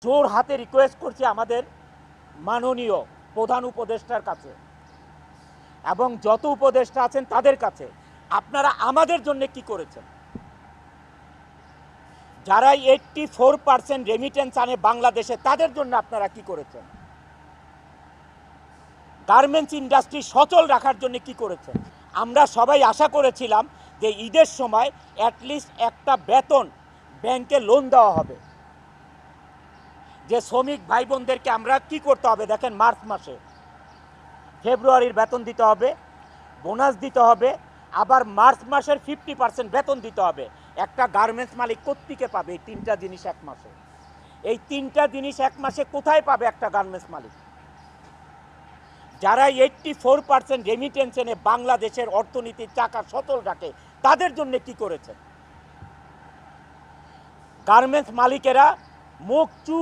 জোর হাতে রিকোয়েস্ট করছি আমাদের মাননীয় প্রধান উপদেষ্টার কাছে এবং যত উপদেষ্টা আছেন তাদের কাছে, আপনারা আমাদের জন্য কি করেছেন? যারা 84% রেমিটেন্স আনে বাংলাদেশে, তাদের জন্য আপনারা কি করেছেন? গার্মেন্টস ইন্ডাস্ট্রি সচল রাখার জন্য কি করেছেন? আমরা সবাই আশা করেছিলাম যে ঈদের সময় অ্যাটলিস্ট একটা বেতন ব্যাংকে লোন দেওয়া হবে। যে শ্রমিক ভাই বোনদেরকে আমরা কি করতে হবে দেখেন, মার্চ মাসে ফেব্রুয়ারির বেতন দিতে হবে, বোনাস দিতে হবে, আবার মার্চ মাসের 50% বেতন দিতে হবে। একটা গার্মেন্টস মালিক কোত্থেকে পাবে এই তিনটা জিনিস এক মাসে? এই তিনটা জিনিস এক মাসে কোথায় পাবে একটা গার্মেন্টস মালিক? যারা 84% রেমিটেন্স এনে বাংলাদেশের অর্থনীতির চাকা সচল রাখে, তাদের জন্য কি করেছে? গার্মেন্টস মালিকেরা মুখ চুপ